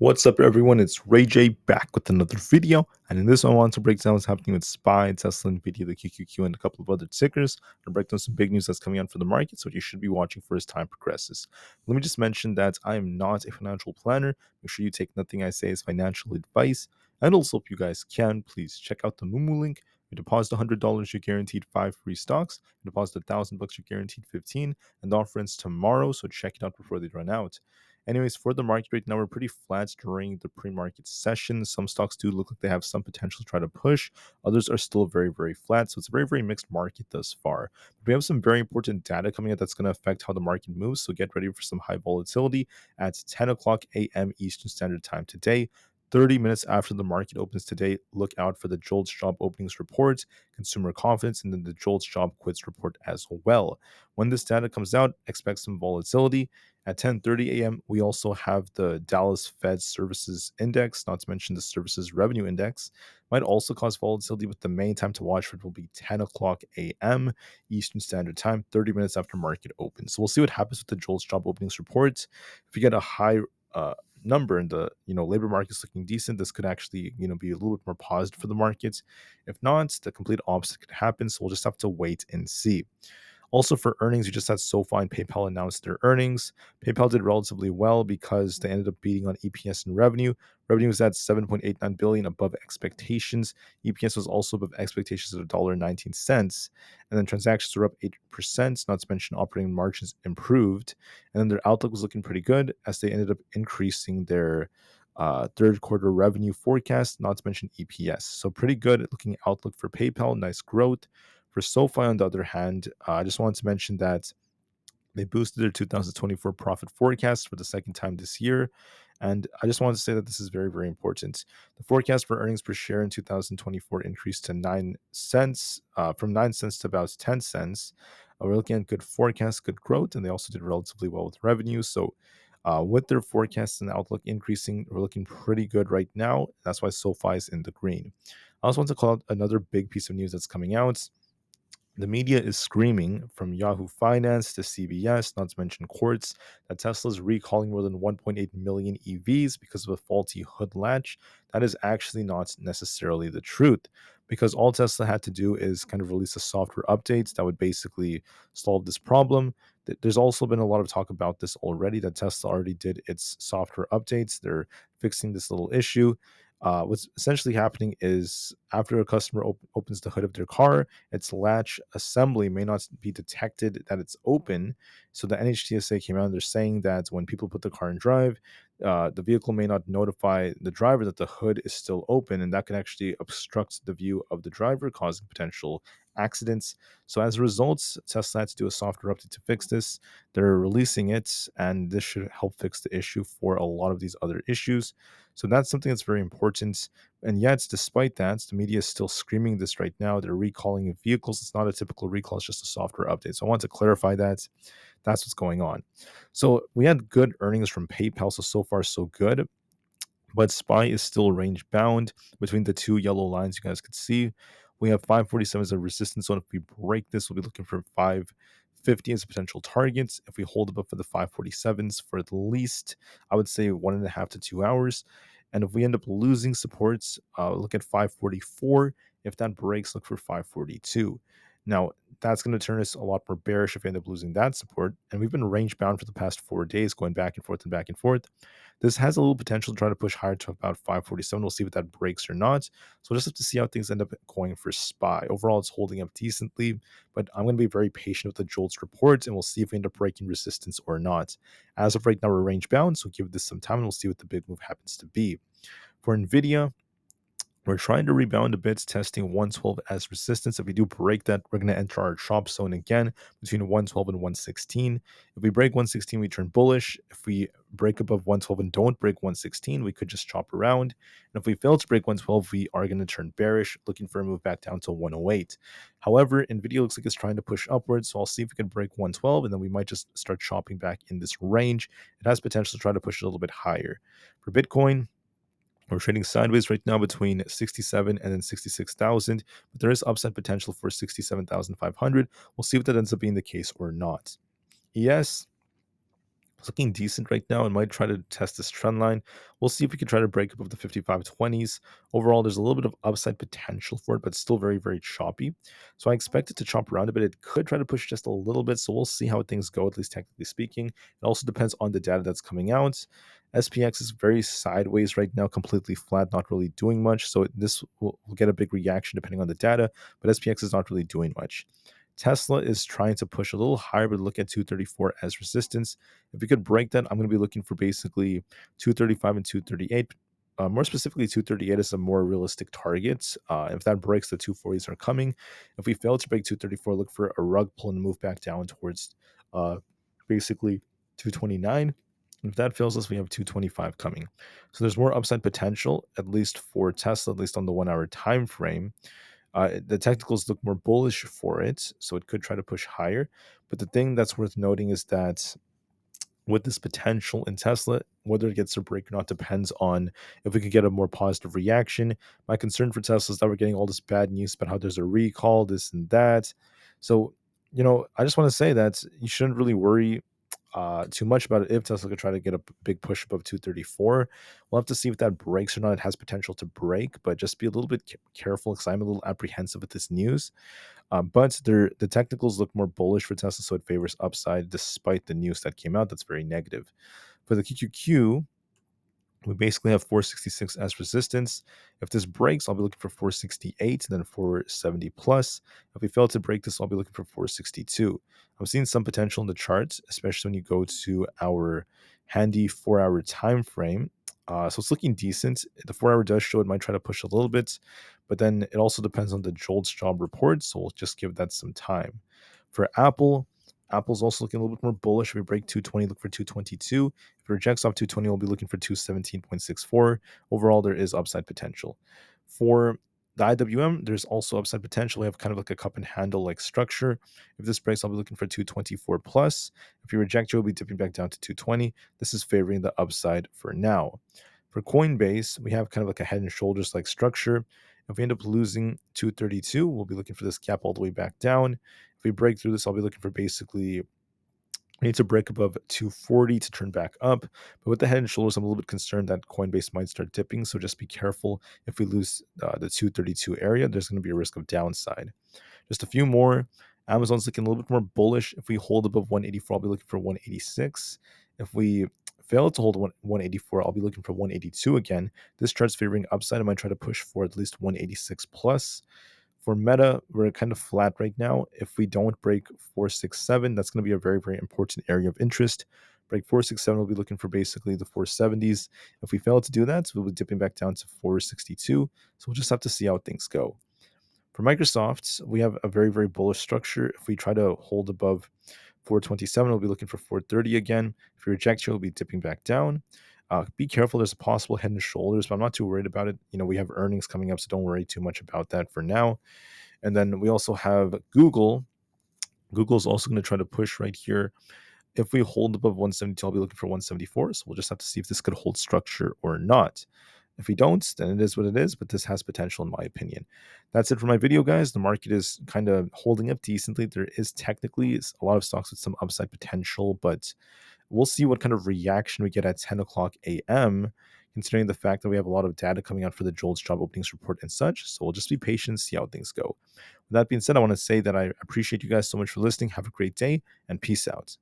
What's up, everyone? It's Rey-Jay back with another video, and in this one, I want to break down what's happening with SPY, Tesla, Nvidia, the QQQ, and a couple of other tickers, and break down some big news that's coming out for the market, so what you should be watching for as time progresses. Let me just mention that I am not a financial planner. Make sure you take nothing I say as financial advice, and also, if you guys can, please check out the Moomoo link. You deposit $100, you're guaranteed 5 free stocks. You deposit $1,000, you're guaranteed 15, and the offer ends tomorrow, so check it out before they run out. Anyways, for the market right now, we're pretty flat during the pre-market session. Some stocks do look like they have some potential to try to push. Others are still very, very flat. So it's a very, very mixed market thus far. But we have some very important data coming out that's going to affect how the market moves. So get ready for some high volatility at 10 o'clock a.m. Eastern Standard Time today. 30 minutes after the market opens today, look out for the JOLTS job openings report, consumer confidence, and then the JOLTS job quits report as well. When this data comes out, expect some volatility. At 10:30 a.m., we also have the Dallas Fed Services Index, not to mention the Services Revenue Index. Might also cause volatility, but the main time to watch for it will be 10 o'clock a.m. Eastern Standard Time, 30 minutes after market opens. So we'll see what happens with the JOLTS job openings report. If we get a high number and the labor market's looking decent, this could actually be a little bit more positive for the markets. If not, the complete opposite could happen. So we'll just have to wait and see. Also, for earnings, you just had SoFi and PayPal announce their earnings. PayPal did relatively well because they ended up beating on EPS and revenue. Revenue was at $7.89 billion, above expectations. EPS was also above expectations at $1.19. And then transactions were up 8%, not to mention operating margins improved. And then their outlook was looking pretty good as they ended up increasing their third quarter revenue forecast, not to mention EPS. So pretty good looking outlook for PayPal, nice growth. For SoFi, on the other hand, I just wanted to mention that they boosted their 2024 profit forecast for the second time this year. And I just wanted to say that this is very, very important. The forecast for earnings per share in 2024 increased to 9 cents, from 9 cents to about 10 cents. We're looking at good forecast, good growth, and they also did relatively well with revenue. So, with their forecasts and outlook increasing, we're looking pretty good right now. That's why SoFi is in the green. I also want to call out another big piece of news that's coming out. The media is screaming, from Yahoo Finance to CBS, not to mention Quartz, that Tesla is recalling more than 1.8 million EVs because of a faulty hood latch. That is actually not necessarily the truth, because all Tesla had to do is kind of release a software update that would basically solve this problem. There's also been a lot of talk about this already, that Tesla already did its software updates. They're fixing this little issue. What's essentially happening is, after a customer opens the hood of their car, its latch assembly may not be detected that it's open. So the NHTSA came out and they're saying that when people put the car in drive, the vehicle may not notify the driver that the hood is still open, and that can actually obstruct the view of the driver, causing potential accidents. So as a result, Tesla had to do a software update to fix this. They're releasing it, and this should help fix the issue for a lot of these other issues. So that's something that's very important. And yet, despite that, the media is still screaming this right now. They're recalling vehicles. It's not a typical recall, it's just a software update. So I want to clarify that. That's what's going on. So we had good earnings from PayPal. So far, so good. But SPY is still range bound between the two yellow lines you guys could see. We have 547 as a resistance zone. If we break this, we'll be looking for 550 as a potential target. If we hold above for the 547s for at least, I would say, 1.5 to 2 hours. And if we end up losing supports, look at 544. If that breaks, look for 542. Now, that's going to turn us a lot more bearish if we end up losing that support. And we've been range bound for the past 4 days, going back and forth and back and forth. This has a little potential to try to push higher to about 547. We'll see if that breaks or not. So we'll just have to see how things end up going for SPY. Overall, it's holding up decently, but I'm going to be very patient with the JOLTS report, and we'll see if we end up breaking resistance or not. As of right now, we're range bound, so give this some time, and we'll see what the big move happens to be. For Nvidia, we're trying to rebound a bit, testing 112 as resistance. If we do break that, we're going to enter our chop zone again between 112 and 116. If we break 116, we turn bullish. If we break above 112 and don't break 116, we could just chop around. And if we fail to break 112, we are going to turn bearish, looking for a move back down to 108. However, Nvidia looks like it's trying to push upwards, so I'll see if we can break 112, and then we might just start chopping back in this range. It has potential to try to push a little bit higher. For Bitcoin, we're trading sideways right now between 67 and then 66,000, but there is upside potential for 67,500. We'll see if that ends up being the case or not. ES, It's looking decent right now. It might try to test this trend line. We'll see if we can try to break above the 5520s. Overall, there's a little bit of upside potential for it, but still very, very choppy. So I expect it to chop around a bit. It could try to push just a little bit. So we'll see how things go, at least technically speaking. It also depends on the data that's coming out. SPX is very sideways right now, completely flat, not really doing much. So this will get a big reaction depending on the data, but SPX is not really doing much. Tesla is trying to push a little higher, but look at 234 as resistance. If we could break that, I'm going to be looking for basically 235 and 238. More specifically, 238 is a more realistic target. If that breaks, the 240s are coming. If we fail to break 234, look for a rug pull and move back down towards uh, basically 229. And if that fails us, we have 225 coming. So there's more upside potential, at least for Tesla, at least on the 1 hour time frame. The technicals look more bullish for it, so it could try to push higher. But the thing that's worth noting is that with this potential in Tesla, whether it gets a break or not depends on if we could get a more positive reaction. My concern for Tesla is that we're getting all this bad news about how there's a recall, this and that. So, I just want to say that you shouldn't really worry too much about it if Tesla could try to get a big push above 234. We'll have to see if that breaks or not. It has potential to break, but just be a little bit careful because I'm a little apprehensive with this news. But the technicals look more bullish for Tesla, so it favors upside despite the news that came out that's very negative. For the QQQ, we basically have 466 as resistance. If this breaks, I'll be looking for 468 and then 470 plus. If we fail to break this, I'll be looking for 462. I'm seeing some potential in the chart, especially when you go to our handy 4 hour time frame. So it's looking decent. The 4 hour does show it might try to push a little bit, but then it also depends on the JOLTS job report. So we'll just give that some time. For Apple's also looking a little bit more bullish. If we break 220, look for 222. If it rejects off 220, we'll be looking for 217.64. Overall, there is upside potential. For the IWM, there's also upside potential. We have kind of like a cup and handle like structure. If this breaks, I'll be looking for 224 plus. If you reject, you'll be dipping back down to 220. This is favoring the upside for now. For Coinbase, we have kind of like a head and shoulders like structure. If we end up losing 232, we'll be looking for this gap all the way back down. If we break through this, I'll be looking for basically we need to break above 240 to turn back up. But with the head and shoulders, I'm a little bit concerned that Coinbase might start dipping. So just be careful. If we lose the 232 area, there's going to be a risk of downside. Just a few more. Amazon's looking a little bit more bullish. If we hold above 184, I'll be looking for 186. If we fail to hold 184, I'll be looking for 182 again. This chart's favoring upside. I might try to push for at least 186 plus. For Meta, we're kind of flat right now. If we don't break 467, that's going to be a very, very important area of interest. Break 467, we'll be looking for basically the 470s. If we fail to do that, we'll be dipping back down to 462. So we'll just have to see how things go. For Microsoft, we have a very, very bullish structure. If we try to hold above 427, we'll be looking for 430 again. If we reject here, we'll be dipping back down. Be careful. There's a possible head and shoulders, but I'm not too worried about it. We have earnings coming up, so don't worry too much about that for now. And then we also have Google. Google's also going to try to push right here. If we hold above 172, I'll be looking for 174. So we'll just have to see if this could hold structure or not. If we don't, then it is what it is, but this has potential in my opinion. That's it for my video, guys. The market is kind of holding up decently. There is technically a lot of stocks with some upside potential, but we'll see what kind of reaction we get at 10 o'clock a.m., considering the fact that we have a lot of data coming out for the JOLTS job openings report and such. So we'll just be patient, see how things go. With that being said, I want to say that I appreciate you guys so much for listening. Have a great day and peace out.